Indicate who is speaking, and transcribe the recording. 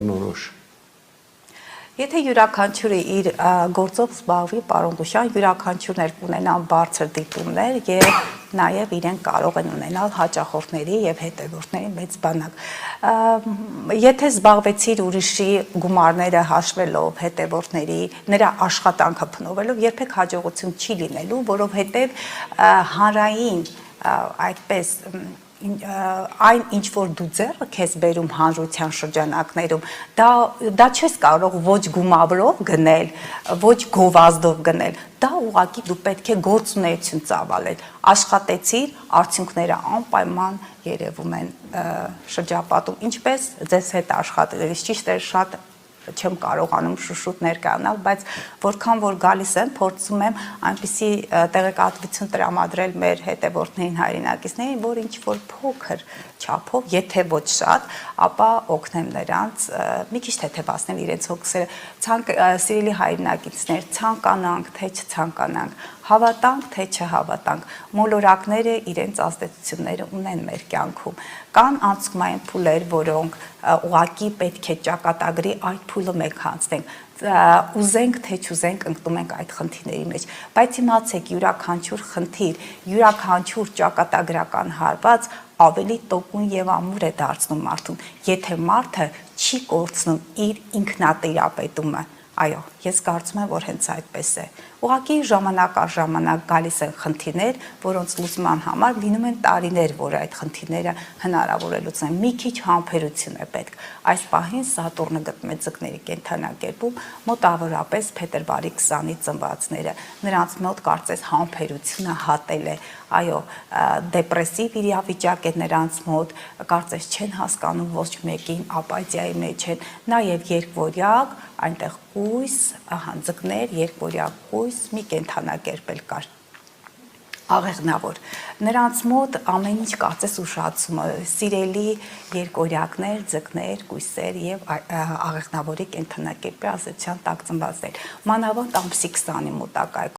Speaker 1: նորոշ։
Speaker 2: Եթե յուրաքանչյուրը իր գործով զբաղվի, պարոն Գուշյան, յուրաքանչյուրներ կունենան բարձր դիտումներ եւ նաեւ իրենք կարող են ունենալ հաճախորդների եւ հետևորդների մեծ բանակ։ Եթե զբաղվեցիր ուրիշի գումարները հաշվելով, հետևորդների, նրա աշխատանքը փնովելով, երբեք հաջողություն չի լինելու, որովհետեւ հանրային այդպես այն ինչ որ դու ձեռը քեզ բերում հանրության շրջանակներում դա չես կարող ոչ գումարով գնել ոչ գովազդով գնել դա ուղղակի դու պետք է գործունեություն ծավալել աշխատեցիր արդյունքները անպայման երևում են շրջապատում ինչպես ձեզ հետ աշխատելիս ճիշտ է շատ չեմ կարողանում շուշուտ ներկայանալ, բայց որքան որ գալիս եմ, փորձում եմ այնպիսի տեղեկատվություն տրամադրել մեր հետևորդներին, հայրենակիցներին, որ ինչ որ փոքր չափով, եթե ոչ շատ, ապա օգնեմ նրանց, մի քիչ թեթևացնել իրենց հոգսերը, սիրելի հայրենակիցներ, ցանկանանք, թե չցանկանանք, հավատանք, թե չհավատանք, մոլորակները իրենց ազդեցությունները ունեն մեր կյանքում։ Կան անցումային փուլեր, որոնք ուղղակի պետք է ճակատագրի այդ փուլը մենք հանցնենք, ուզենք թե չուզենք ընկնում ենք այդ խնդիրների մեջ, բայց իմացեք յուրաքանչյուր խնդիր, յուրաքանչյուր ճակատագրական հարված ավելի տոկուն եւ ամուր է դարձնում մարդուն, եթե մարդը չի կորցնում իր ինքնատիրապետումը, այո, ես կարծում եմ, որ հենց այդպես է։ Ուղղակի ժամանակ առ ժամանակ գալիս են խնդիրներ, որոնց լուծման համար լինում են տարիներ, որ այդ խնդիրները հնարավոր է լուծել։ Մի քիչ համբերություն է պետք։ Այս պահին Սատուրնը գտնվում է ձկների կենդանակերպում, մոտավորապես փետրվարի 20-ից ծնվածները։ Նրանց մոտ կարծես համբերությունը հատել է։ Այո, դեպրեսիվ իրավիճակ է նրանց մոտ, կարծես չեն հասկանում ոչ մեկին, ապաթիայի մեջ են, նաև երկվորյակ, այնտեղ կույս, ձկներ, երկվորյակ կույս, մի կենդանակերպ էլ կար, աղեղնավոր։ Նրանց մոտ ամեն ինչ կարծես ուշացում է, սիրելի երկորյակներ, ձկներ, կույսեր եւ աղեղնավորի կենդանակերպի ազդեցության տակ ծնվածներ։ Մանավանդ ամսի 20-ի մոտակայքում